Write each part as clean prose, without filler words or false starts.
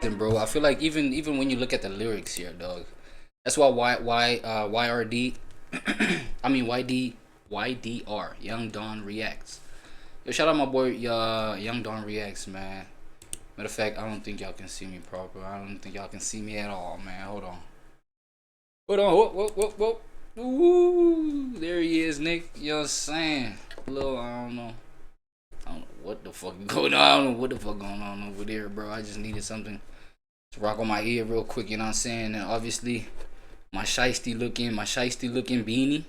something, bro. I feel like even when you look at the lyrics here, dog. That's why YRD, I mean YDR Young Don Reacts. Yo, shout out my boy Young Don Reacts, man. Matter of fact, I don't think y'all can see me proper. I don't think y'all can see me at all, man. Hold on. Hold on. Whoop. Ooh, there he is, Nick. You know what I'm saying? Little, I don't know what the fuck going on. I don't know what the fuck going on over there, bro. I just needed something to rock on my ear real quick, you know what I'm saying? And obviously, my shiesty looking beanie. You know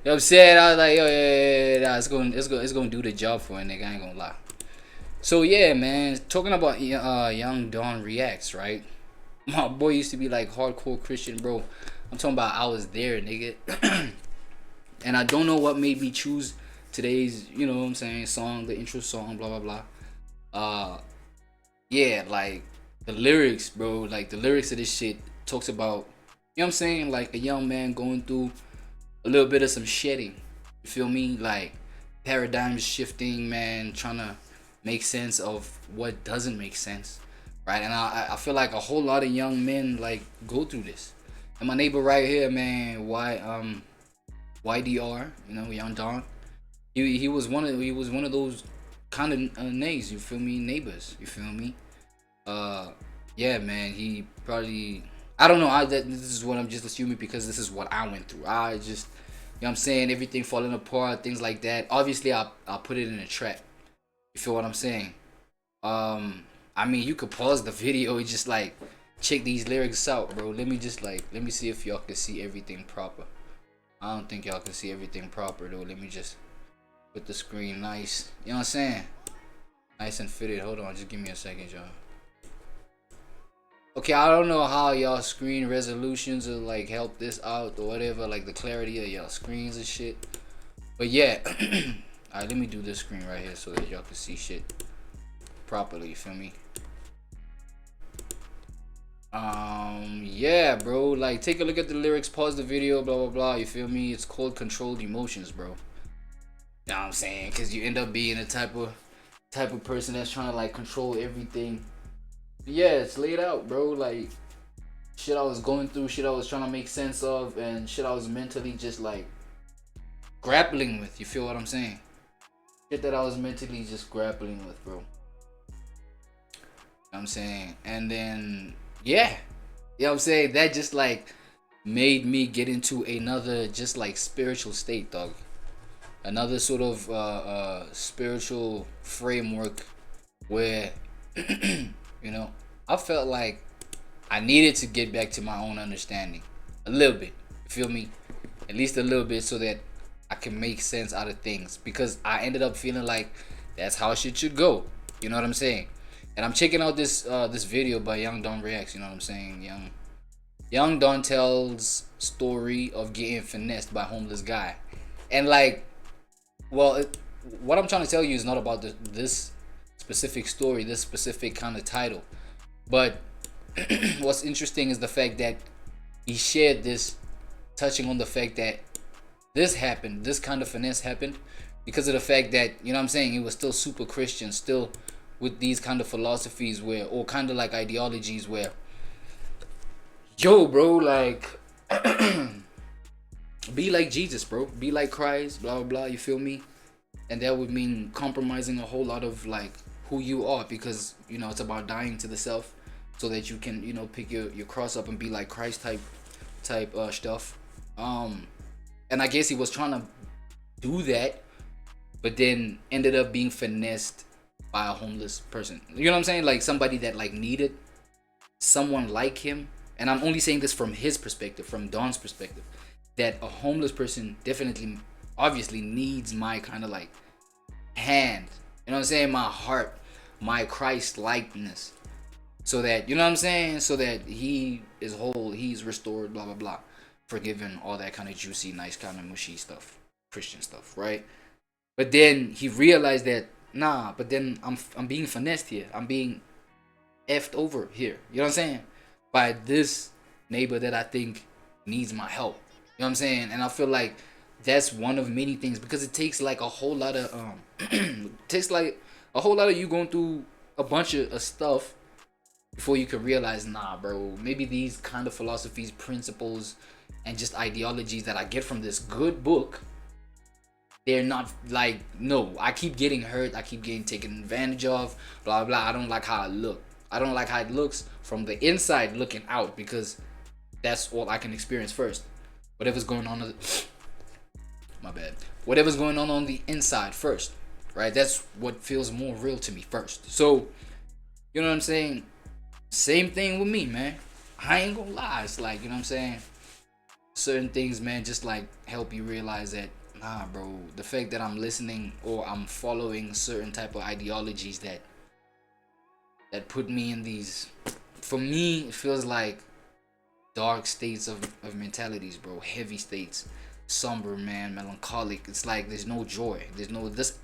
what I'm saying? I was like, yo, yeah, it's gonna do the job for a nigga. I ain't gonna lie. So yeah, man, talking about Young Don Reacts, right? My boy used to be like hardcore Christian, bro. I'm talking about I was there, nigga. And I don't know what made me choose today's, you know what I'm saying, song, the intro song, blah blah blah. Yeah, like the lyrics, bro, like the lyrics of this shit talks about, you know what I'm saying, like a young man going through a little bit of some shedding. You feel me? Like paradigms shifting, man, trying to make sense of what doesn't make sense, right? And I feel like a whole lot of young men like go through this. And my neighbor right here, man, YDR, you know, Young Don. He was one of those kind of niggas, you feel me, neighbors, you feel me. Yeah, man, he probably, I don't know. This is what I'm just assuming because this is what I went through. I just, you know what I'm saying, everything falling apart, things like that. Obviously, I put it in a trap. You feel what I'm saying? I mean, you could pause the video and just like check these lyrics out, bro. Let me see if y'all can see everything proper. I don't think y'all can see everything proper though. Let me just put the screen nice. You know what I'm saying? Nice and fitted. Hold on, just give me a second, y'all. Okay, I don't know how y'all screen resolutions will like help this out or whatever, like the clarity of y'all screens and shit. But yeah, alright, let me do this screen right here so that y'all can see shit properly. You feel me? Yeah, bro. Like, take a look at the lyrics, pause the video, blah blah blah. You feel me? It's called Controlled Emotions, bro. You know what I'm saying? Cause you end up being a type of person that's trying to like control everything. Yeah, it's laid out, bro. Like shit I was going through, shit I was trying to make sense of, and shit I was mentally just like grappling with. You feel what I'm saying? Shit that I was mentally just grappling with, bro. You know what I'm saying? And then yeah, you know what I'm saying? That just like made me get into another just like spiritual state, dog. Another sort of spiritual framework where you know, I felt like I needed to get back to my own understanding a little bit. You feel me? At least a little bit so that I can make sense out of things, because I ended up feeling like that's how shit should go. You know what I'm saying? And I'm checking out this video by Young Don Reacts. You know what I'm saying? Young Don tells story of getting finessed by homeless guy, and like, well, what I'm trying to tell you is not about this specific story, this specific kind of title, but what's interesting is the fact that he shared this, touching on the fact that this happened, this kind of finesse happened because of the fact that, you know what I'm saying, he was still super Christian, still with these kind of philosophies where, or kind of like ideologies where, yo, bro, like be like Jesus, bro, be like Christ, blah blah blah. You feel me? And that would mean compromising a whole lot of like who you are, because you know it's about dying to the self so that you can, you know, pick your cross up and be like Christ type stuff. And I guess he was trying to do that, but then ended up being finessed by a homeless person. You know what I'm saying? Like somebody that like needed someone like him. And I'm only saying this from his perspective, from Don's perspective, that a homeless person definitely, obviously needs my kind of like hand. You know what I'm saying? My heart, my Christ likeness. So that, you know what I'm saying? So that he is whole, he's restored, blah, blah, blah. Forgiven, all that kind of juicy, nice kind of mushy stuff. Christian stuff, right? But then he realized that, nah, but then I'm being finessed here. I'm being effed over here. You know what I'm saying? By this neighbor that I think needs my help. You know what I'm saying? And I feel like that's one of many things, because it takes like a whole lot of takes like a whole lot of you going through a bunch of stuff before you can realize, nah, bro, maybe these kind of philosophies, principles, and just ideologies that I get from this good book, they're not like, no, I keep getting hurt, I keep getting taken advantage of, blah blah. I don't like how I look. I don't like how it looks from the inside looking out, because that's all I can experience first. Whatever's going on, my bad. Whatever's going on the inside first, right? That's what feels more real to me first. So, you know what I'm saying? Same thing with me, man. I ain't gonna lie. It's like, you know what I'm saying? Certain things, man, just like help you realize that, nah, bro, the fact that I'm listening or I'm following certain type of ideologies that put me in these, for me, it feels like dark states of mentalities, bro. Heavy states, somber, man, melancholic. It's like there's no joy. There's no this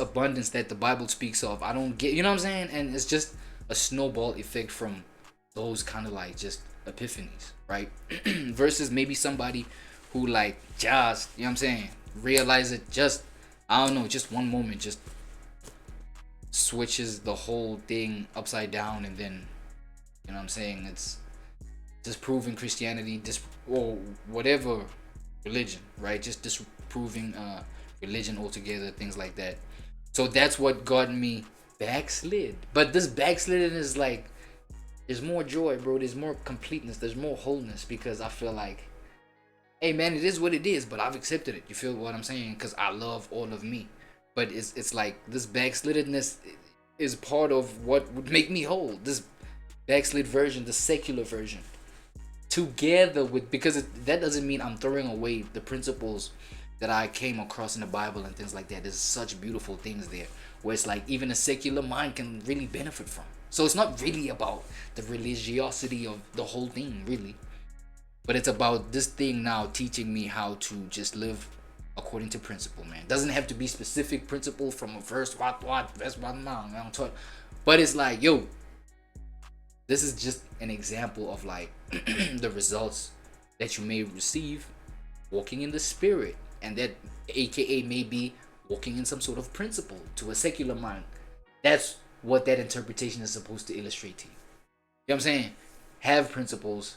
abundance that the Bible speaks of. I don't get, you know what I'm saying? And it's just a snowball effect from those kind of like just epiphanies, right? Versus maybe somebody who like just, you know what I'm saying, realize it just, I don't know, just one moment just switches the whole thing upside down, and then, you know what I'm saying, it's disproving Christianity, or whatever religion, right? Just disproving religion altogether, things like that. So that's what got me backslid. But this backsliding is like, there's more joy, bro. There's more completeness. There's more wholeness, because I feel like, hey, man, it is what it is, but I've accepted it. You feel what I'm saying? Because I love all of me. But it's like this backslidedness is part of what would make me whole. This backslid version, the secular version, together with, because that doesn't mean I'm throwing away the principles that I came across in the Bible and things like that. There's such beautiful things there where it's like even a secular mind can really benefit from. So it's not really about the religiosity of the whole thing, really, but it's about this thing now teaching me how to just live according to principle, man. Doesn't have to be specific principle from a verse, but it's like, yo, this is just an example of like the results that you may receive walking in the spirit, and that aka may be walking in some sort of principle to a secular mind. That's what that interpretation is supposed to illustrate to you. You know what I'm saying? Have principles,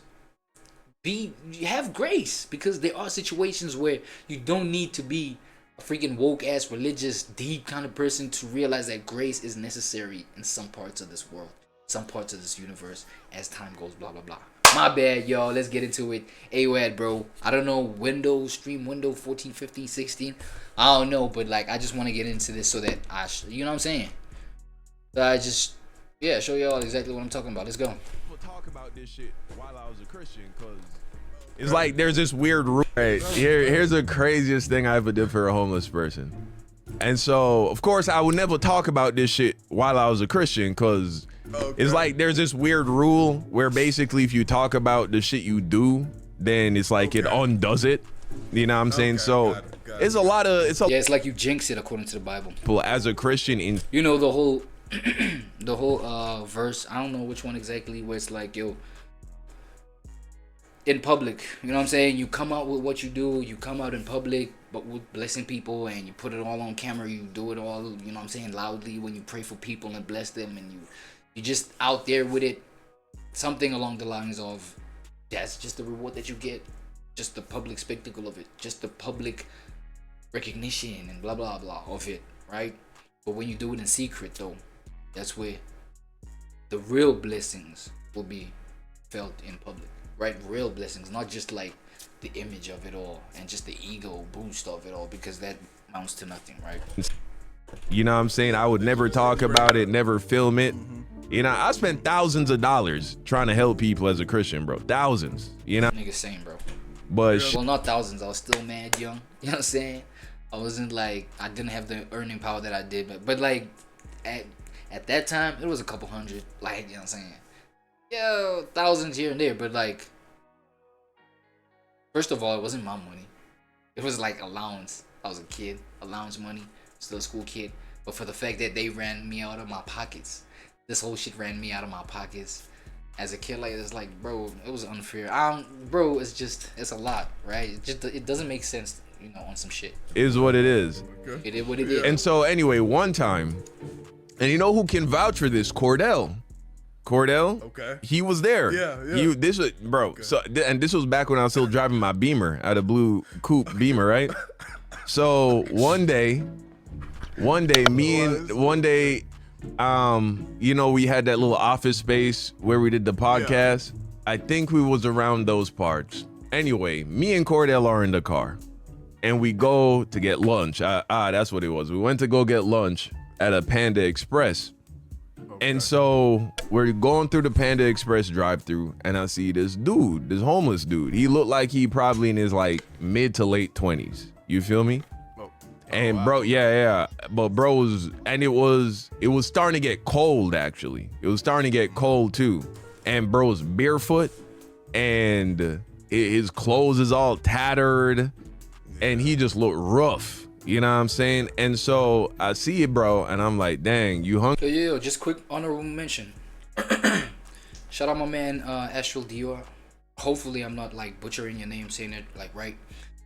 have grace, because there are situations where you don't need to be a freaking woke ass religious deep kind of person to realize that grace is necessary in some parts of this world, some parts of this universe, as time goes, blah blah blah. My bad, y'all. Let's get into it. AWAD, bro. I don't know, Windows, stream window 14, 15, 16. I don't know, but like I just want to get into this so that you know what I'm saying? So I just, yeah, show y'all exactly what I'm talking about. Let's go. People talk about this shit while I was a Christian, cause it's like there's this weird rule. Right, here's the craziest thing I ever did for a homeless person. And so, of course, I would never talk about this shit while I was a Christian, cause it's like there's this weird rule where basically if you talk about the shit you do, then it's like it undoes it. You know what I'm saying? So it's a lot of, yeah, it's like you jinx it according to the Bible. As a Christian, you know, the whole the whole verse, I don't know which one exactly, where it's like, yo, in public, you know what I'm saying, you come out with what you do, you come out in public but with blessing people, and you put it all on camera, you do it all, you know what I'm saying, loudly when you pray for people and bless them, and you just out there with it, something along the lines of, that's just the reward that you get, just the public spectacle of it, just the public recognition and blah blah blah of it, right? But when you do it in secret, though, that's where the real blessings will be felt in public, right? Real blessings, not just like the image of it all and just the ego boost of it all, because that amounts to nothing, right? You know what I'm saying? I would never talk about it, never film it. You know, I spent thousands of dollars trying to help people as a Christian, bro. Thousands, you know? Nigga, same, bro. But well, not thousands. I was still mad young. You know what I'm saying? I wasn't like, I didn't have the earning power that I did, but like at that time it was a couple hundred, like, you know what I'm saying? Yeah, thousands here and there, but like, first of all, it wasn't my money. It was like allowance. I was a kid, allowance money, still a school kid. But for the fact that they ran me out of my pockets, this whole shit ran me out of my pockets as a kid. Like, it's like, bro, it was unfair. Bro, it's a lot, right? It doesn't make sense, you know, on some shit. Is what it is. It is what it is. And so anyway, one time, and you know who can vouch for this? Cordell Cordell. Okay. He was there. Yeah. This was, bro. Okay. So, and this was back when I was still driving my Beamer, I had a blue coupe Beamer, right? So one day, you know, we had that little office space where we did the podcast. Yeah. I think we was around those parts. Anyway, me and Cordell are in the car, and we go to get lunch. That's what it was. We went to go get lunch at a Panda Express. Okay. And so we're going through the Panda Express drive-through, and I see this dude, this homeless dude. He looked like he probably in his like mid to late 20s. You feel me? And wow. Bro, yeah. But bro it was starting to get cold, actually. It was starting to get cold too. And bro's barefoot, and his clothes is all tattered, and he just looked rough. You know what I'm saying? And so I see it, bro, and I'm like, dang, you hungry? Yo, just quick honorable mention. Shout out my man Astral Dior. Hopefully I'm not like butchering your name, saying it like right.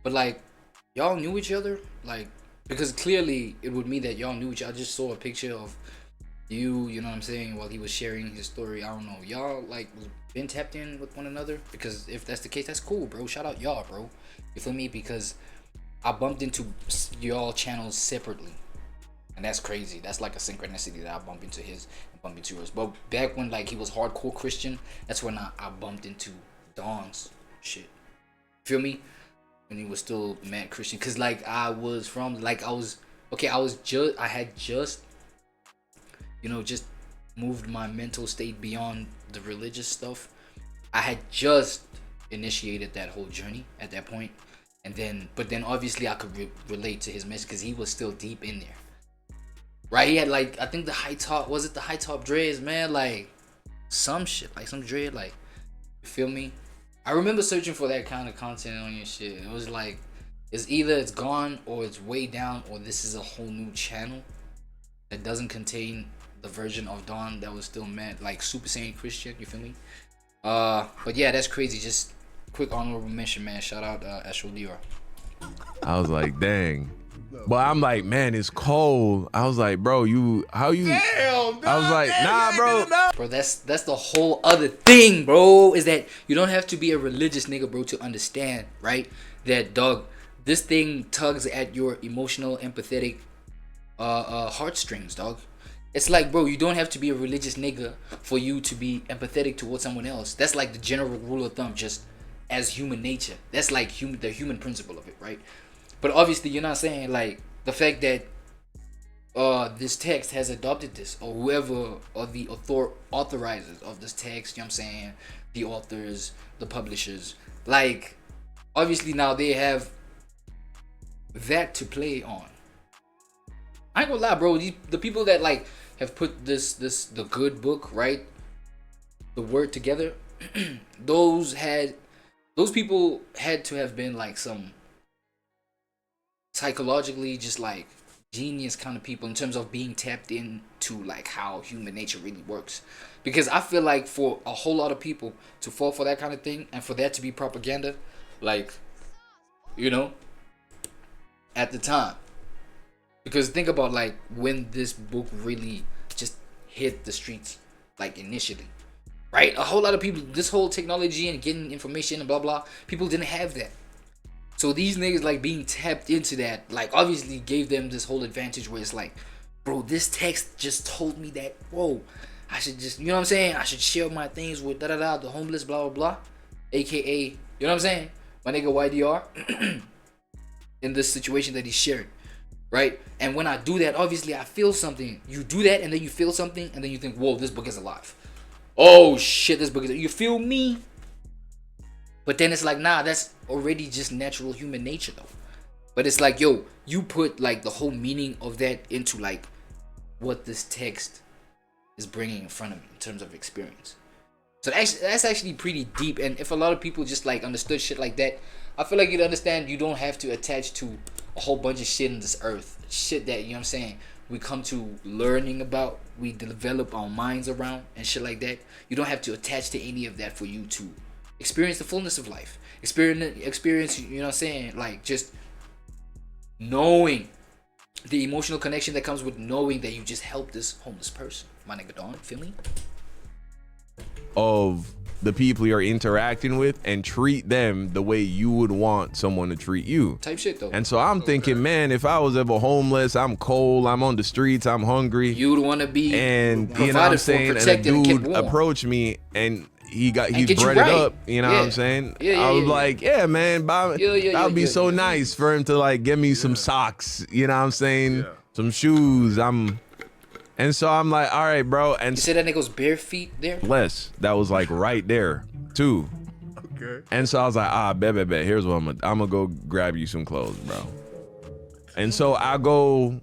But like, y'all knew each other? Like, because clearly it would mean that y'all knew each other. I just saw a picture of you know what I'm saying, while he was sharing his story. I don't know. Y'all like been tapped in with one another? Because if that's the case, that's cool, bro. Shout out y'all, bro. You feel me? Because I bumped into y'all channels separately, and that's crazy. That's like a synchronicity that I bump into his and bump into yours. But back when like he was hardcore Christian, that's when I bumped into Don's shit. Feel me? When he was still mad Christian, cause like I had just you know, just moved my mental state beyond the religious stuff. I had just initiated that whole journey at that point. But then obviously I could relate to his message because he was still deep in there. Right? He had like, I think the high top dreads, man? Like some shit, like some dread, like, you feel me? I remember searching for that kind of content on your shit. It was like, it's either it's gone or it's way down, or this is a whole new channel that doesn't contain the version of Dawn that was still mad, like Super Saiyan Christian, you feel me? But yeah, that's crazy. Just quick honorable mention, man. Shout out Astral Dior. I was like, dang. But I'm like, man, it's cold. I was like, bro, how you? Damn, I was like, nah, bro. Bro, that's the whole other thing, bro. Is that you don't have to be a religious nigga, bro, to understand, right? That dog, this thing tugs at your emotional, empathetic, heartstrings, dog. It's like, bro, you don't have to be a religious nigga for you to be empathetic towards someone else. That's like the general rule of thumb, just as human nature. That's like the human principle of it, right? But obviously, you're not saying like the fact that this text has adopted this, or whoever or the authorizers of this text, you know what I'm saying, the authors, the publishers, like obviously now they have that to play on. I ain't gonna lie, bro. The people that like have put the good book, right, the word together, those people had to have been like some psychologically just like genius kind of people in terms of being tapped into like how human nature really works. Because I feel like for a whole lot of people to fall for that kind of thing and for that to be propaganda, like, you know, at the time. Because think about like when this book really just hit the streets, like initially, right? A whole lot of people, this whole technology and getting information and blah blah, people didn't have that. So these niggas like being tapped into that, like obviously gave them this whole advantage where it's like, bro, this text just told me that, whoa, I should just, you know what I'm saying? I should share my things with the homeless, blah blah blah, aka, you know what I'm saying? My nigga YDR in this situation that he shared. Right? And when I do that, obviously I feel something. You do that and then you feel something and then you think, whoa, this book is alive. Oh shit, this book is, you feel me? But then it's like, nah, that's already just natural human nature though. But it's like, yo, you put like the whole meaning of that into like what this text is bringing in front of me in terms of experience. So that's actually pretty deep. And if a lot of people just like understood shit like that, I feel like you'd understand you don't have to attach to a whole bunch of shit in this earth. Shit that, you know what I'm saying, we come to learning about, we develop our minds around and shit like that. You don't have to attach to any of that for you to experience the fullness of life. Experience, you know what I'm saying, like just knowing the emotional connection that comes with knowing that you just helped this homeless person. My nigga Don, feel me? of the people you're interacting with and treat them the way you would want someone to treat you. Type shit though. And so I'm thinking, man, if I was ever homeless, I'm cold, I'm on the streets, I'm hungry. You would want to be and you know what I'm saying, and a dude approached me and he bred it up, you know what I'm saying? I was like, yeah, man, that would be so nice for him to like give me some socks, you know what I'm saying? Some shoes. And so I'm like, all right, bro. And you said that nigga's bare feet there? That was like right there too. Okay. And so I was like, bet. Here's what I'm gonna go grab you some clothes, bro. And so I go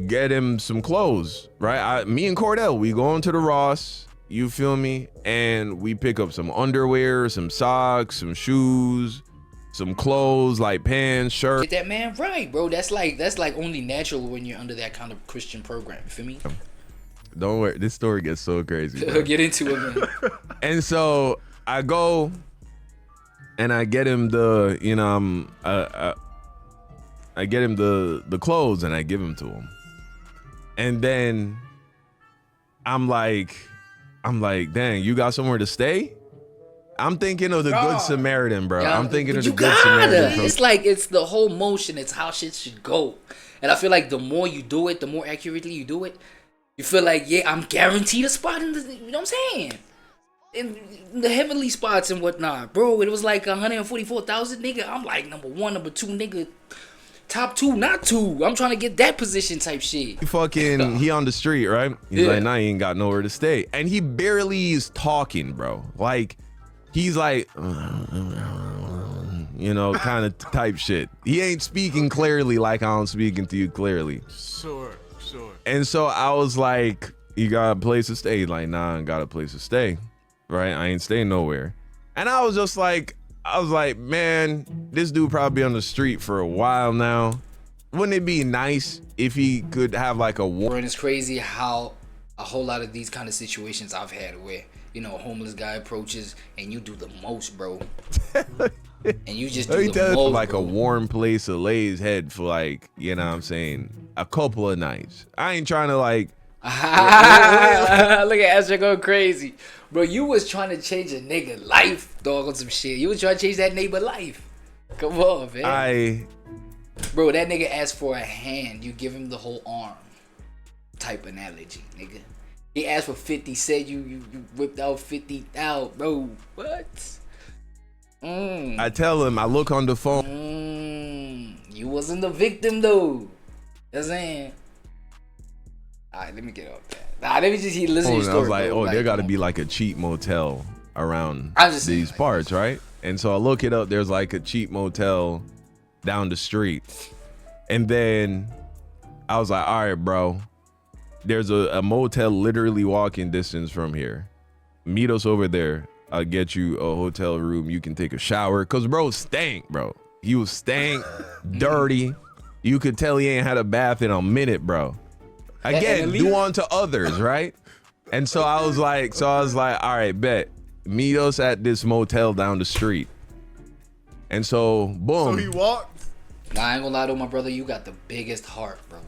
get him some clothes, right? Me and Cordell, we go into the Ross. You feel me? And we pick up some underwear, some socks, some shoes, some clothes like pants, shirts. Get that man right, bro. That's like only natural when you're under that kind of Christian program. You feel me? Don't worry. This story gets so crazy. Get into it, man. And so I go and I get him the, you know, I get him the clothes and I give them to him. And then I'm like, dang, you got somewhere to stay? I'm thinking of the Good Samaritan, bro. I'm thinking of the Good Samaritan. It's like, it's the whole motion. It's how shit should go. And I feel like the more you do it, the more accurately you do it, you feel like, yeah, I'm guaranteed a spot in the, you know what I'm saying? In the heavenly spots and whatnot. Bro, it was like 144,000, nigga. I'm like number 1, number 2, nigga. Top 2, not 2. I'm trying to get that position type shit. He on the street, right? He's like, nah, he ain't got nowhere to stay. And he barely is talking, bro. Like, he's like, you know, kind of type shit. He ain't speaking clearly like I'm speaking to you clearly. Sure. And so I was like, you got a place to stay? Like, nah, I ain't got a place to stay, right? I ain't staying nowhere. And I was just like, man, this dude probably on the street for a while now. Wouldn't it be nice if he could have like a And it's crazy how a whole lot of these kind of situations I've had where, you know, a homeless guy approaches and you do the most, bro. And you just do the most, like bro. A warm place to lay his head for like, you know what I'm saying, a couple of nights. I ain't trying to like look at Ezra going crazy. Bro, you was trying to change a nigga life, dog, on some shit. You was trying to change that neighbor life. Come on, man. Bro, that nigga asked for a hand. You give him the whole arm. Type analogy, nigga. He asked for 50, said you whipped out 50 out, bro. What? I tell him, I look on the phone. You wasn't the victim, though. You know what I'm saying? Alright, let me get off that. Nah, let me just listen to your story. I was like, there got to be like a cheap motel around these parts, right? And so I look it up. There's like a cheap motel down the street. And then I was like, all right, bro. There's a motel literally walking distance from here. Meet us over there. I'll get you a hotel room. You can take a shower. Cause bro stank, bro. He was stank, dirty. You could tell he ain't had a bath in a minute, bro. Again, do unto others, right? And so I was like, all right, bet. Meet us at this motel down the street. And so, boom. So he walked? Nah, I ain't gonna lie to my brother. You got the biggest heart, bro.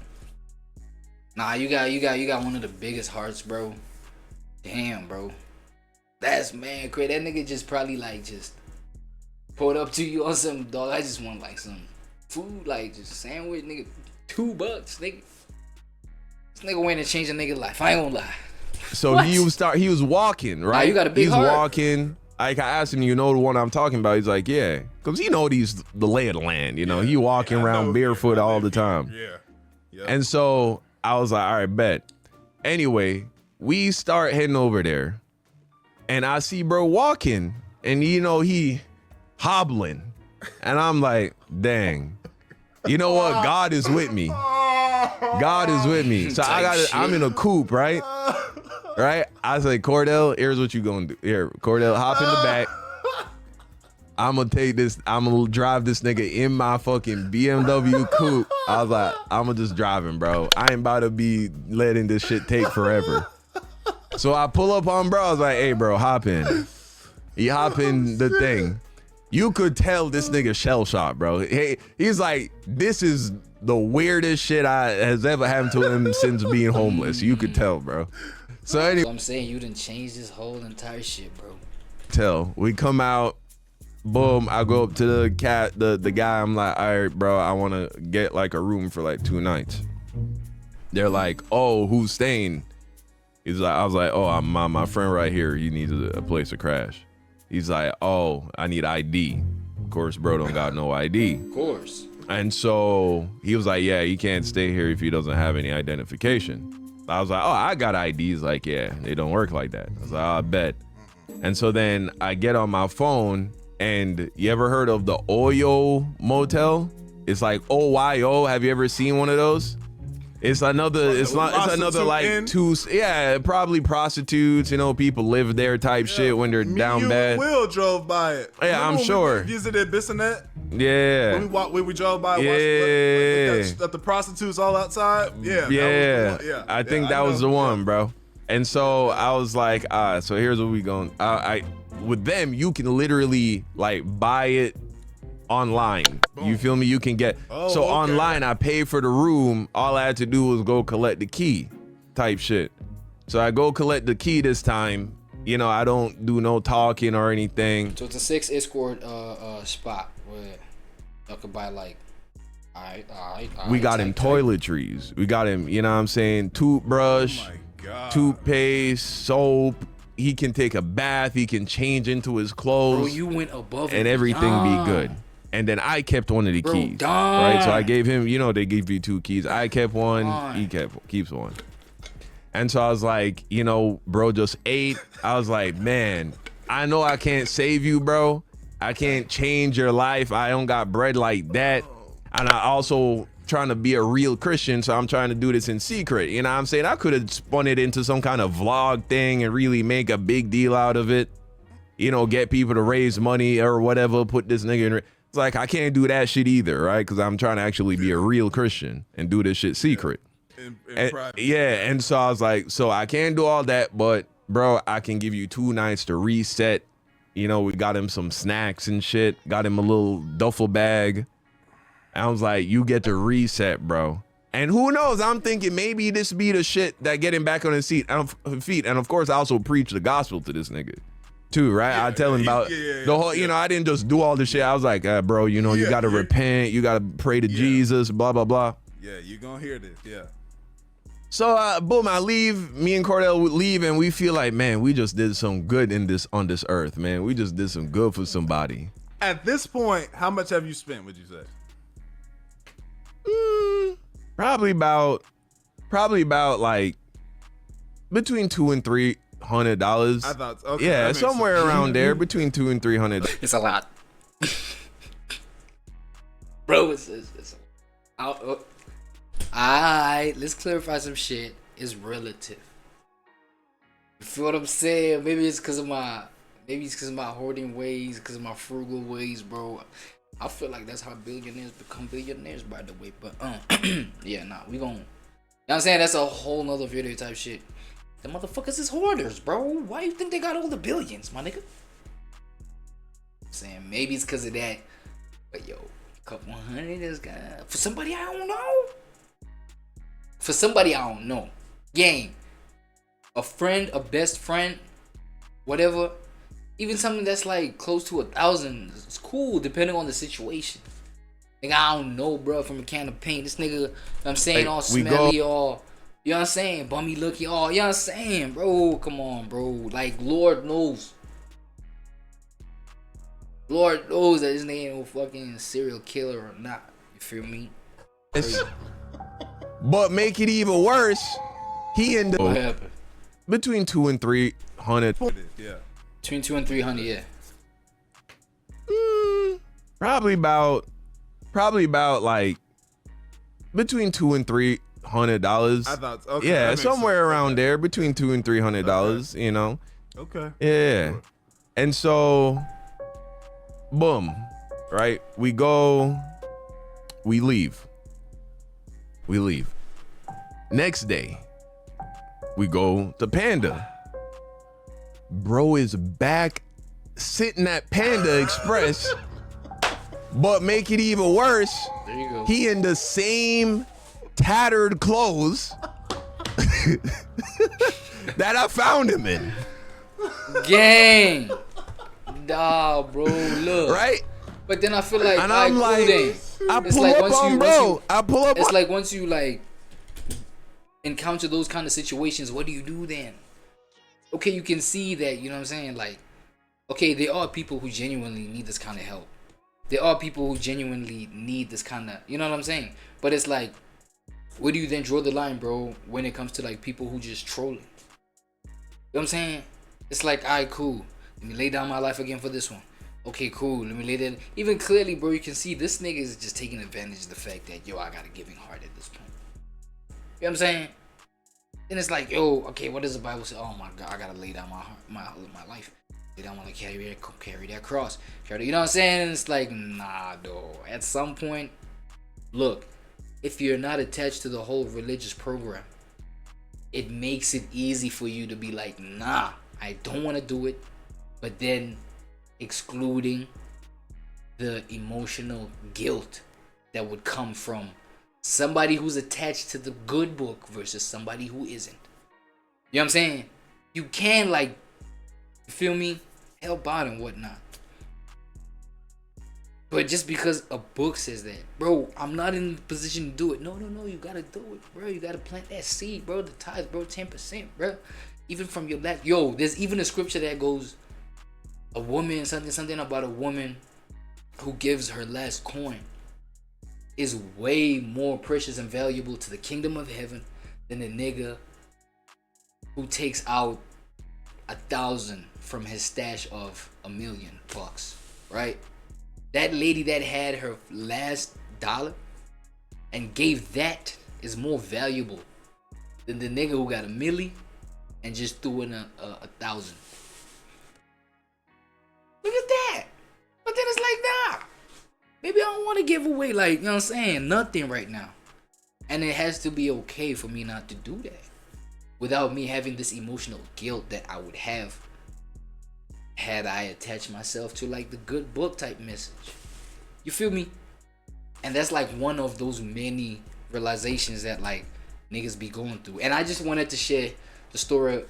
Nah, you got one of the biggest hearts, bro. Damn, bro. That's man crazy. That nigga just probably like just pulled up to you on some dog. I just want like some food, like just sandwich, nigga. $2, nigga. This nigga went and changed a nigga life. I ain't gonna lie. So he was walking, right? Nah, you got a big heart. He was walking. Like I asked him, you know the one I'm talking about? He's like, yeah. Because he know the lay of the land, you know. He walking around barefoot all the time. Yeah. And so I was like, all right, bet. Anyway, we start heading over there. And I see bro walking. And you know, he hobbling. And I'm like, dang. You know what? God is with me. God is with me. So I'm in a coupe, right? Right? I say, Cordell, here's what you gonna do. Here, Cordell, hop in the back. I'm gonna drive this nigga in my fucking BMW coupe. I was like, I'm gonna just drive him, bro. I ain't about to be letting this shit take forever. So I pull up on bro. I was like, hey, bro, hop in. He hop in the thing. You could tell this nigga shell shocked, bro. He's like, this is the weirdest shit has ever happened to him since being homeless. You could tell, bro. So anyway, So I'm saying you done changed this whole entire shit, bro. we come out, boom, I go up to the guy, I'm like, all right, bro, I want to get like a room for like 2 nights. They're like, oh, who's staying? He's like, I was like, oh, my friend right here, he needs a place to crash. He's like, oh, I need ID. Of course, bro don't got no ID. Of course. And so he was like, yeah, he can't stay here if he doesn't have any identification. I was like, oh, I got IDs. Like, yeah, they don't work like that. I was like, oh, I bet. And so then I get on my phone, and you ever heard of the Oyo Motel? It's like OYO. Have you ever seen one of those? It's another, it's another like probably prostitutes, you know, people live there type shit when they're down bad. Will drove by it. Yeah, I'm sure. We visited Bissonnette. Yeah. When we drove by, watched the prostitutes all outside. Yeah. I think that was the one, bro. And so I was like, so here's what we going. With them, you can literally like buy it online. Boom. You feel me? You can get online. I paid for the room. All I had to do was go collect the key, type shit. So I go collect the key this time. You know, I don't do no talking or anything. So it's a 6 escort spot where you could buy like. We got him toiletries. We got him. You know what I'm saying? Toothbrush, toothpaste, soap. He can take a bath. He can change into his clothes. Bro, you went above and everything be good. And then I kept one of the keys, right? So I gave him, you know, they give you 2 keys. I kept one, he keeps one. And so I was like, you know, bro just ate. I was like, man, I know I can't save you, bro. I can't change your life. I don't got bread like that. And I also trying to be a real Christian, so I'm trying to do this in secret. You know what I'm saying? I could have spun it into some kind of vlog thing and really make a big deal out of it. You know, get people to raise money or whatever, put this nigga in. It's like, I can't do that shit either, right? Because I'm trying to actually be a real Christian and do this shit secret. And so I was like, so I can't do all that, but bro, I can give you 2 nights to reset. You know, we got him some snacks and shit. Got him a little duffel bag. I was like, you get to reset, bro. And who knows? I'm thinking maybe this be the shit that get him back on his feet. And of course, I also preach the gospel to this nigga too, right? I tell him about the whole, you know, I didn't just do all this shit. I was like, bro, you know, you got to repent. You got to pray to Jesus, blah, blah, blah. Yeah, you gonna hear this, So, boom, I leave. Me and Cordell would leave, and we feel like, man, we just did some good on this earth, man. We just did some good for somebody. At this point, how much have you spent, would you say? Probably about like between $200 and $300. I thought, okay, yeah, somewhere around there, between $200 and $300. It's a lot, bro. It's all right. Let's clarify some shit. It's relative. You feel what I'm saying? Maybe it's because of my hoarding ways, because of my frugal ways, bro. I feel like that's how billionaires become billionaires, by the way. But yeah, nah, we gon'. You know what I'm saying? That's a whole nother video type shit. The motherfuckers is hoarders, bro. Why you think they got all the billions, my nigga? I'm saying maybe it's because of that. But yo, a couple hundred is got for somebody I don't know. For somebody I don't know. Gang. A friend, a best friend, whatever. Even something that's like close to 1,000, it's cool depending on the situation. Nigga, I don't know, bro, from a can of paint. This nigga, you know what I'm saying, all smelly, all, you know what I'm saying, bummy looking, all, you know what I'm saying, bro, come on, bro. Like, Lord knows that this nigga ain't no fucking serial killer or not. You feel me? But make it even worse, he ended up between $200 and $300. Yeah. Between 200 and 300, yeah. Probably about like between $200 and $300. I thought, okay, yeah, somewhere around there, between $200 and $300. You know. Okay. Yeah, and so, boom, right? We leave. Next day, we go to Panda. Bro is back sitting at Panda Express, but make it even worse, there you go. He in the same tattered clothes that I found him in. Gang. Nah, bro, look. Right? But then I feel like, and I'm like, I pull like up on bro. I pull up. It's like once you like encounter those kind of situations, what do you do then? Okay, you can see that, you know what I'm saying? Like, okay, there are people who genuinely need this kind of help. There are people who genuinely need this kind of, you know what I'm saying? But it's like, where do you then draw the line, bro, when it comes to like people who just trolling? You know what I'm saying? It's like, alright, cool. Let me lay down my life again for this one. Okay, cool. Let me lay that. Even clearly, bro, you can see this nigga is just taking advantage of the fact that, yo, I got a giving heart at this point. You know what I'm saying? And it's like, yo, okay, what does the Bible say? Oh my God, I gotta lay down my life. Lay down, like carry that cross. You know what I'm saying? And it's like, nah, though. At some point, look, if you're not attached to the whole religious program, it makes it easy for you to be like, nah, I don't want to do it. But then excluding the emotional guilt that would come from somebody who's attached to the good book versus somebody who isn't. You know what I'm saying? You can, like, you feel me? Help out and whatnot. But just because a book says that, bro, I'm not in the position to do it. No, you gotta do it, bro. You gotta plant that seed, bro. The tithes, bro, 10%, bro. Even from your last, yo, there's even a scripture that goes, a woman, something about a woman who gives her last coin is way more precious and valuable to the kingdom of heaven than the nigga who takes out 1,000 from his stash of $1,000,000, right? That lady that had her last dollar and gave that is more valuable than the nigga who got $1,000,000 and just threw in a 1,000. Look at that. But then it's like, nah, maybe I don't want to give away, like, you know what I'm saying, nothing right now. And it has to be okay for me not to do that without me having this emotional guilt that I would have had I attached myself to like the good book type message. You feel me? And that's like one of those many realizations that like niggas be going through. And I just wanted to share the story,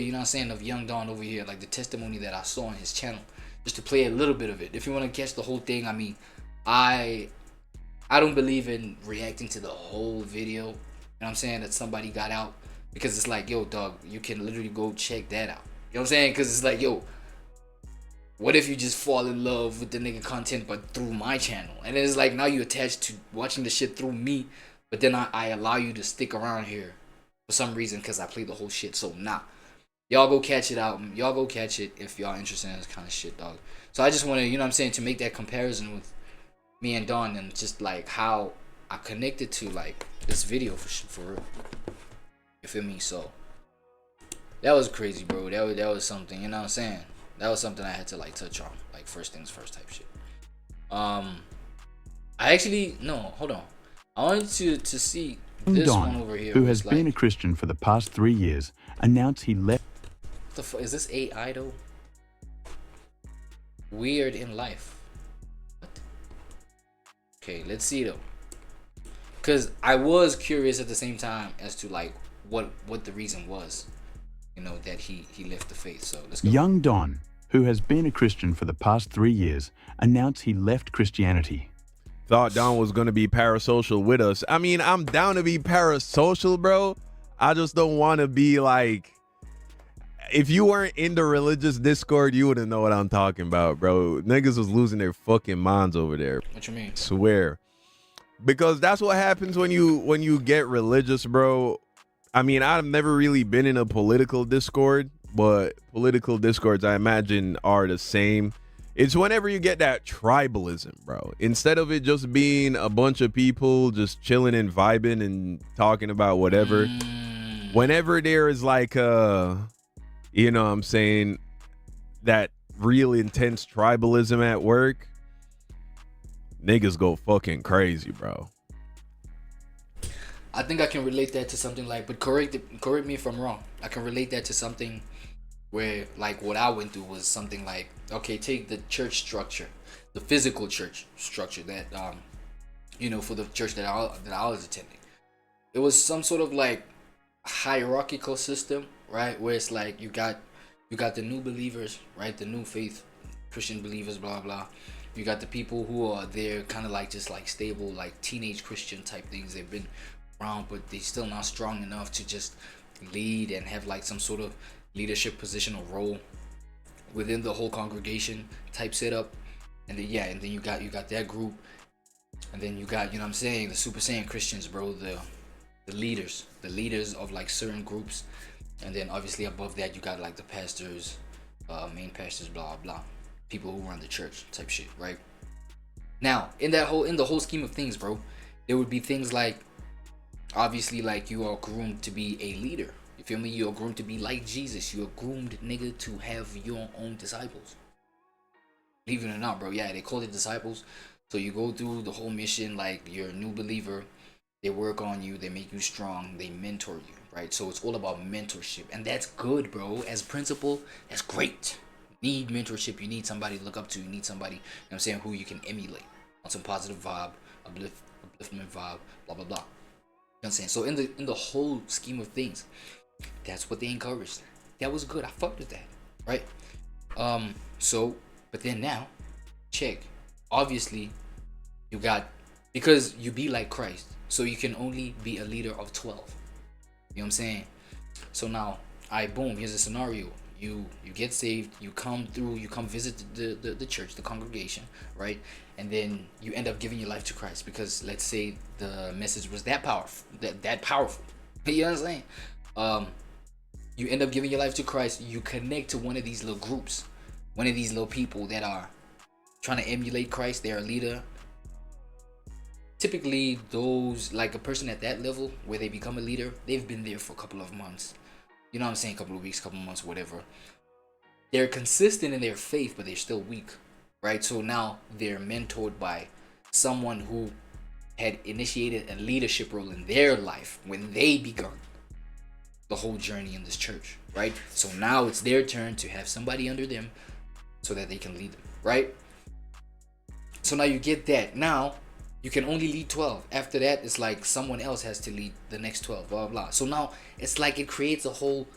you know what I'm saying, of Young Don over here, like the testimony that I saw on his channel, just to play a little bit of it. If you want to catch the whole thing, I mean, I don't believe in reacting to the whole video, you know what I'm saying, that somebody got out, because it's like, yo, dog, you can literally go check that out. You know what I'm saying? Because it's like, yo, what if you just fall in love with the nigga content but through my channel? And it's like now you attached to watching the shit through me, but then I allow you to stick around here for some reason because I play the whole shit. So nah. Y'all go catch it out. Y'all go catch it if y'all interested in this kind of shit, dog. So I just want to, you know what I'm saying, to make that comparison with me and Don and just like how I connected to like this video for real. You feel me? So that was crazy, bro. That was something, you know what I'm saying? That was something I had to like touch on, like first things first type shit. I actually hold on. I wanted to see this Don, one over here, who has been a Christian for the past 3 years, announced he left. What the fuck is this AI though? Weird in life. What? Okay, let's see though. Cause I was curious at the same time as to like what the reason was, you know, that he left the faith. So let's go. Young Don, who has been a Christian for the past 3 years, announced he left Christianity. Thought Don was gonna be parasocial with us. I mean, I'm down to be parasocial, bro. I just don't want to be like, if you weren't in the religious Discord, you wouldn't know what I'm talking about, bro. Niggas was losing their fucking minds over there. What you mean? Swear. Because that's what happens when you get religious, bro. I mean, I've never really been in a political Discord, but political Discords, I imagine, are the same. It's whenever you get that tribalism, bro. Instead of it just being a bunch of people just chilling and vibing and talking about whatever, whenever there is like you know what I'm saying, that real intense tribalism at work, niggas go fucking crazy, bro. I think I can relate that to something like, but correct me if I'm wrong. I can relate that to something where like what I went through was something like, okay, take the church structure, the physical church structure that you know, for the church that I was attending. It was some sort of like, hierarchical system, right? Where it's like you got the new believers, right? The new faith, Christian believers, blah blah. You got the people who are there, kind of like just like stable, like teenage Christian type things. They've been around, but they still not strong enough to just lead and have like some sort of leadership position or role within the whole congregation type setup. And then and then you got that group, and then you got, you know what I'm saying, the Super Saiyan Christians, bro, the leaders of like certain groups. And then obviously above that you got like the pastors, main pastors, blah blah, people who run the church type shit, right? Now in the whole scheme of things, bro, there would be things like, obviously, like you are groomed to be a leader. You feel me? You're groomed to be like Jesus. You're groomed, nigga, to have your own disciples. Believe it or not, bro. Yeah, they call it disciples. So you go through the whole mission, like you're a new believer. They work on you. They make you strong. They mentor you, right? So it's all about mentorship. And that's good, bro. As principle, that's great. You need mentorship. You need somebody to look up to. You need somebody, you know what I'm saying, who you can emulate on some positive vibe, upliftment vibe, blah, blah, blah. You know what I'm saying? So in the whole scheme of things, that's what they encouraged. That was good. I fucked with that, right? But then now, check. Obviously, you got, because you be like Christ, so you can only be a leader of 12. You know what I'm saying? So now, boom, here's a scenario. You get saved, you come visit the church, the congregation, right? And then you end up giving your life to Christ because, let's say, the message was that powerful, that powerful. You know what I'm saying? You end up giving your life to Christ. You connect to one of these little groups, one of these little people that are trying to emulate Christ. They're a leader. Typically, those, like a person at that level where they become a leader, they've been there for a couple of months. You know what I'm saying? A couple of weeks, couple of months, whatever. They're consistent in their faith, but they're still weak, right? So now they're mentored by someone who had initiated a leadership role in their life when they begun the whole journey in this church, right? So now it's their turn to have somebody under them so that they can lead them, right? So now you get that. Now you can only lead 12. After that, it's like someone else has to lead the next 12, blah, blah, blah. So now it's like it creates a whole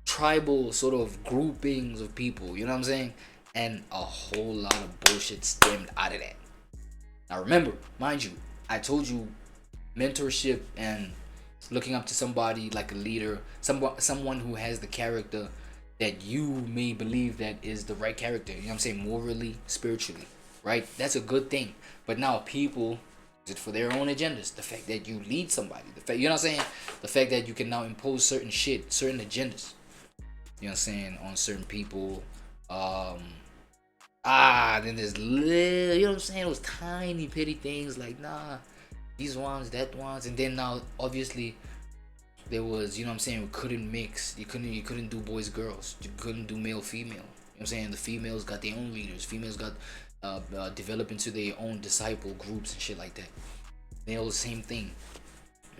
tribal sort of groupings of people, you know what I'm saying? And a whole lot of bullshit stemmed out of that. Now remember, mind you, I told you mentorship and looking up to somebody like a leader, someone who has the character that you may believe that is the right character, you know what I'm saying, morally, spiritually, right? That's a good thing. But now people use it for their own agendas. The fact that you lead somebody, the fact, you know what I'm saying, the fact that you can now impose certain shit, certain agendas, you know what I'm saying, on certain people. Then there's little, you know what I'm saying, those tiny petty things like, nah, these ones, that ones. And then now obviously there was, you know what I'm saying, we couldn't mix, you couldn't do boys girls, you couldn't do male female, you know what I'm saying. The females got their own leaders, females got develop into their own disciple groups and shit like that. They all the same thing.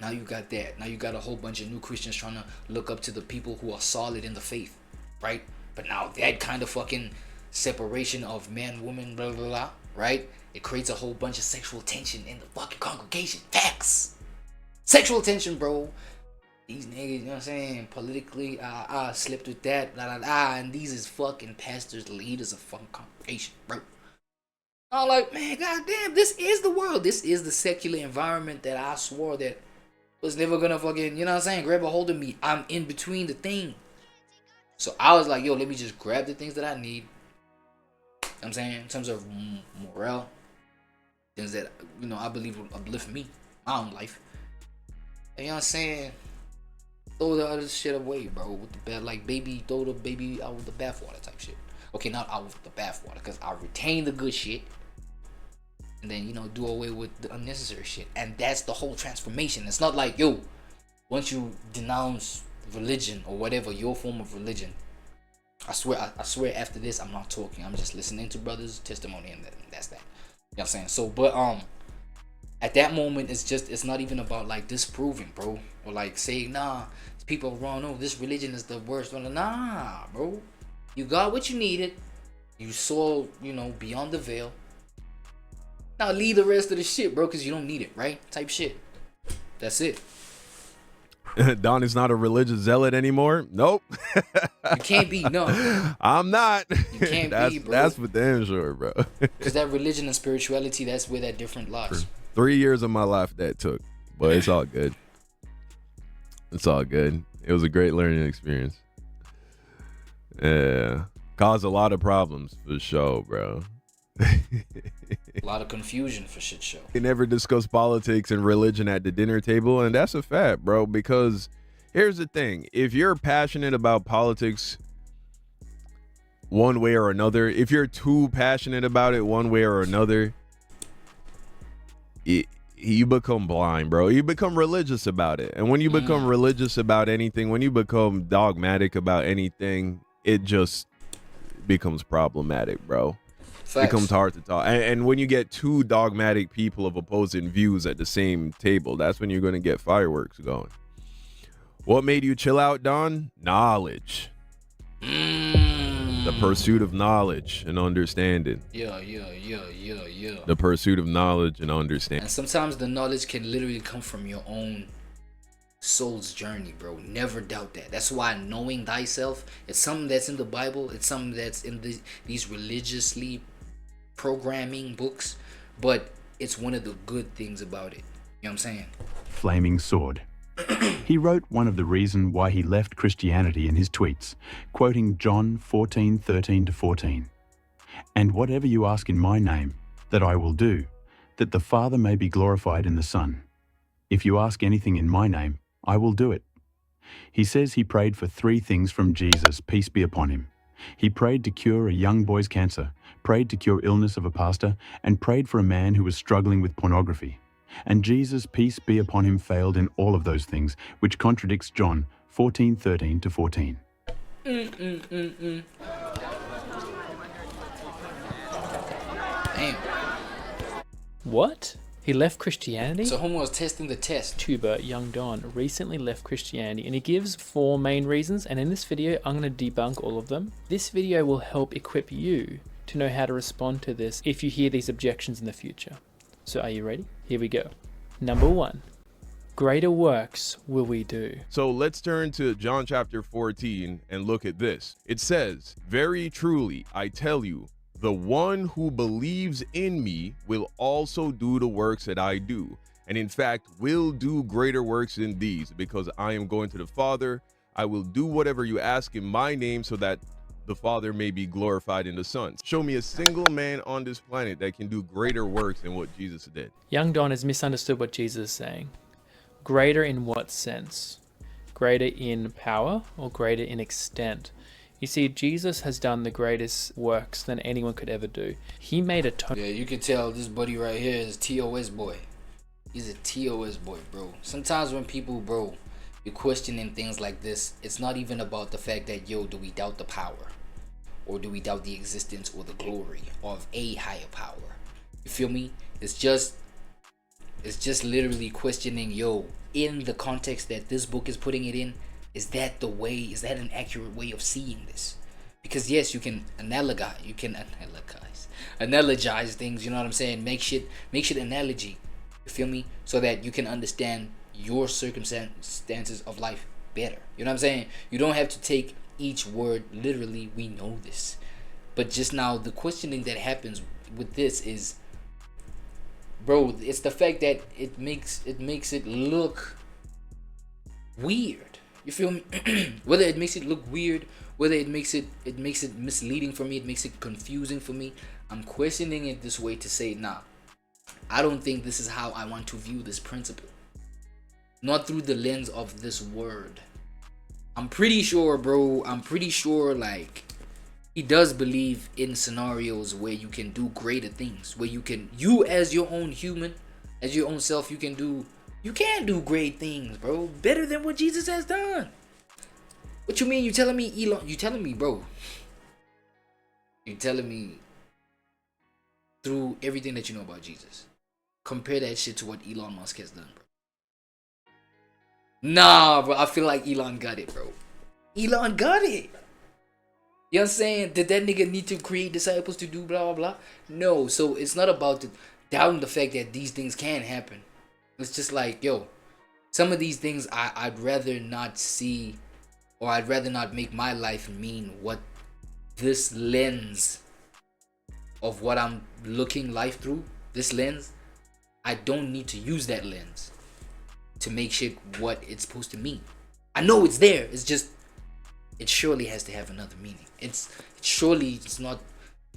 Now you got that. Now you got a whole bunch of new Christians trying to look up to the people who are solid in the faith, right? But now that kind of fucking separation of man, woman, blah, blah, blah, right? It creates a whole bunch of sexual tension in the fucking congregation. Facts. Sexual tension, bro. These niggas, you know what I'm saying, politically, slipped with that, blah, blah, blah. And these is fucking pastors, leaders of fucking congregation, bro. I'm like, man, goddamn, this is the world. This is the secular environment that I swore that was never gonna fucking, you know what I'm saying, grab a hold of me. I'm in between the thing. So I was like, yo, let me just grab the things that I need. You know what I'm saying, in terms of morale, things that, you know, I believe will uplift me, my own life. And you know what I'm saying, throw the other shit away, bro, with the bad, like, baby, throw the baby out with the bathwater type shit. Okay, not out with the bathwater, because I retain the good shit. And then, you know, do away with the unnecessary shit. And that's the whole transformation. It's not like, yo, once you denounce religion or whatever, your form of religion, I swear after this, I'm not talking. I'm just listening to brothers' testimony, and that's that. You know what I'm saying? So, but, at that moment, it's not even about, like, disproving, bro. Or, like, saying, nah, people are wrong. No, this religion is the worst. Nah, bro. You got what you needed. You saw, you know, beyond the veil. Now leave the rest of the shit, bro, because you don't need it, right? Type shit. That's it. Don is not a religious zealot anymore. Nope. You can't be, no. I'm not. You can't be, bro. That's for damn sure, bro. Because that religion and spirituality, that's where that different lies. 3 years of my life that took, but it's all good. It's all good. It was a great learning experience. Yeah. Caused a lot of problems for sure, bro. A lot of confusion for shit show. They never discuss politics and religion at the dinner table, and that's a fact, bro, because here's the thing. If you're passionate about politics one way or another, if you're too passionate about it one way or another, you become blind, bro. You become religious about it. And when you become religious about anything, when you become dogmatic about anything, it just becomes problematic, bro. Facts. It becomes hard to talk. And when you get two dogmatic people of opposing views at the same table, that's when you're going to get fireworks going. What made you chill out, Don? Knowledge. The pursuit of knowledge and understanding. Yeah. The pursuit of knowledge and understanding. And sometimes the knowledge can literally come from your own soul's journey, bro. Never doubt that. That's why knowing thyself, it's something that's in the Bible. It's something that's in these religiously programming books, but it's one of the good things about it. You know what I'm saying? Flaming sword. He wrote one of the reasons why he left Christianity in his tweets, quoting John 14:13-14. And whatever you ask in my name, that I will do, that the Father may be glorified in the Son. If you ask anything in my name, I will do it. He says he prayed for 3 things from Jesus, peace be upon him. He prayed to cure a young boy's cancer, prayed to cure illness of a pastor, and prayed for a man who was struggling with pornography. And Jesus, peace be upon him, failed in all of those things, which contradicts John 14:13-14. Damn. What? He left Christianity? So Homo was testing the test. YouTuber Young Don recently left Christianity, and he gives 4 main reasons, and in this video I'm going to debunk all of them. This video will help equip you to know how to respond to this if you hear these objections in the future. So are you ready? Here we go. Number 1. Greater works will we do. So let's turn to John chapter 14 and look at this. It says, "Very truly, I tell you, the one who believes in me will also do the works that I do, and in fact will do greater works than these, because I am going to the Father. I will do whatever you ask in my name, so that the Father may be glorified in the Son." Show me a single man on this planet that can do greater works than what Jesus did. Young Don has misunderstood what Jesus is saying. Greater in what sense? Greater in power or greater in extent? You see, Jesus has done the greatest works than anyone could ever do. He made a Yeah, you can tell this buddy right here is TOS boy. He's a TOS boy, bro. Sometimes when people, bro, you're questioning things like this, it's not even about the fact that, yo, do we doubt the power? Or do we doubt the existence or the glory of a higher power? You feel me? It's just literally questioning, yo, in the context that this book is putting it in, is that an accurate way of seeing this? Because yes, you can analogize things, you know what I'm saying? Make shit analogy, you feel me? So that you can understand your circumstances of life better. You know what I'm saying? You don't have to take each word literally. We know this. But just now, the questioning that happens with this is, bro, it's the fact that it makes it look weird. You feel me? Whether it makes it look weird, whether it makes it misleading for me, it makes it confusing for me, I'm questioning it this way to say, nah, I don't think this is how I want to view this principle. Not through the lens of this word. I'm pretty sure, bro, like, he does believe in scenarios where you can do greater things, where you as your own human, as your own self, you can do great things, bro, better than what Jesus has done. What you mean? You telling me through everything that you know about Jesus, compare that shit to what Elon Musk has done, bro. Nah, bro, I feel like Elon got it, bro. Elon got it. You know what I'm saying? Did that nigga need to create disciples to do blah, blah, blah? No, so it's not about doubting the fact that these things can happen. It's just like, yo, some of these things I'd rather not see, or I'd rather not make my life mean what this lens of what I'm looking life through, this lens, I don't need to use that lens to make shit what it's supposed to mean. I know it's there. It's just, it surely has to have another meaning. It's not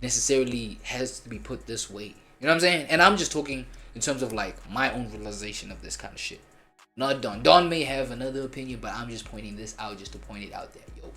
necessarily has to be put this way. You know what I'm saying? And I'm just talking in terms of like my own realization of this kind of shit. Not Don. Don may have another opinion, but I'm just pointing this out just to point it out there. Yo,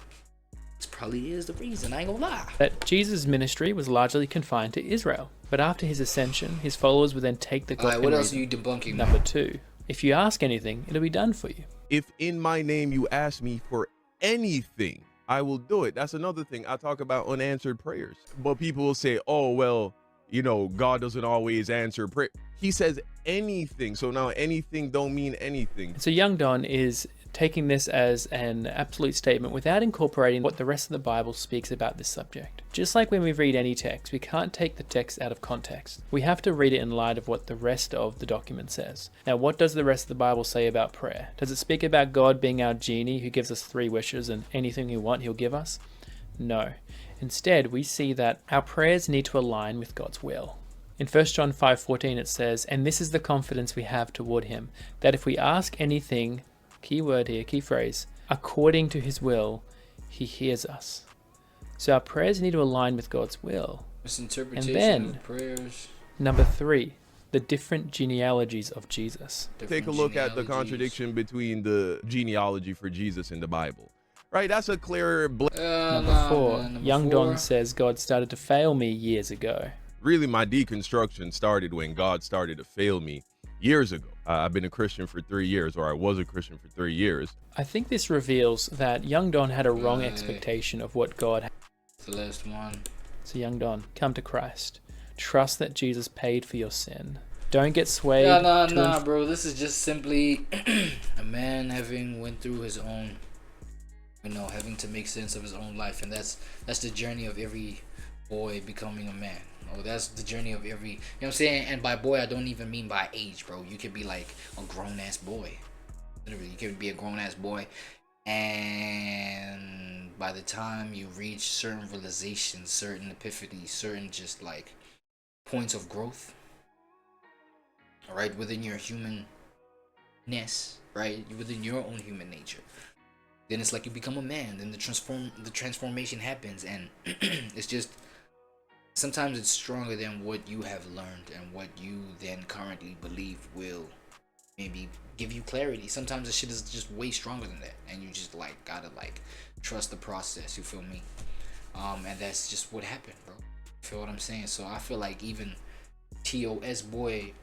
this probably is the reason. I ain't gonna lie. That Jesus' ministry was largely confined to Israel. But after his ascension, his followers would then take the gospel. Alright, what else are you debunking? Number 2. If you ask anything, it'll be done for you. If in my name you ask me for anything, I will do it. That's another thing I talk about unanswered prayers. But people will say, oh, well, you know, God doesn't always answer prayer. He says anything. So now anything don't mean anything. So young Don is taking this as an absolute statement without incorporating what the rest of the Bible speaks about this subject. Just like when we read any text, we can't take the text out of context. We have to read it in light of what the rest of the document says. Now, what does the rest of the Bible say about prayer? Does it speak about God being our genie who gives us 3 wishes and anything we want he'll give us? No. Instead, we see that our prayers need to align with God's will. In 1 John 5:14 it says, "And this is the confidence we have toward him, that if we ask anything," key word here, key phrase, "according to his will, he hears us." So our prayers need to align with God's will. Misinterpretation And then, of prayers. Number 3, the different genealogies of Jesus. Take a look at the contradiction between the genealogy for Jesus in the Bible. Right, that's a clear... Number 4, young Don says God started to fail me years ago. Really, my deconstruction started when God started to fail me years ago. I've been a Christian for 3 years, or I was a Christian for 3 years. I think this reveals that young Don had a wrong expectation of what God had. The last one. So young Don, come to Christ. Trust that Jesus paid for your sin. Don't get swayed. Nah, bro. This is just simply a man having went through his own, you know, having to make sense of his own life, and that's the journey of every boy becoming a man. Oh, that's the journey of every, you know what I'm saying? And by boy, I don't even mean by age, bro. You could be like a grown-ass boy. Literally, you could be a grown-ass boy. And by the time you reach certain realizations, certain epiphanies, certain just like points of growth, all right, within your humanness, right, within your own human nature, then it's like you become a man. Then the transformation happens, and it's just, sometimes it's stronger than what you have learned and what you then currently believe will maybe give you clarity. Sometimes the shit is just way stronger than that, and you just like gotta like trust the process. You feel me? And that's just what happened, bro. You feel what I'm saying? So I feel like even TOS white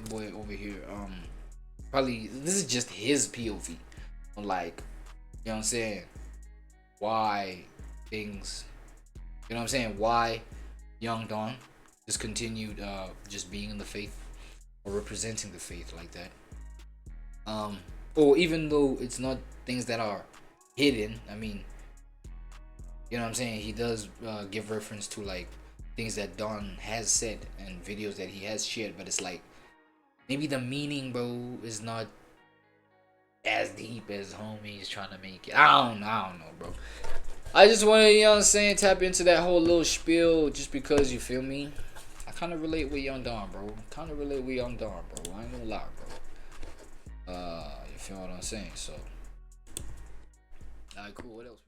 boy over here, probably this is just his POV on, like, you know what I'm saying, why things, you know what I'm saying, why young Don just continued just being in the faith or representing the faith like that. Or even though it's not things that are hidden, I mean, you know what I'm saying, he does give reference to like things that Don has said and videos that he has shared, but it's like maybe the meaning, bro, is not as deep as homie's trying to make it. I don't know, bro. I just want to, you know what I'm saying, tap into that whole little spiel just because, you feel me? I kind of relate with young Don, bro. I ain't gonna lie, bro. You feel what I'm saying? So, alright, cool. What else?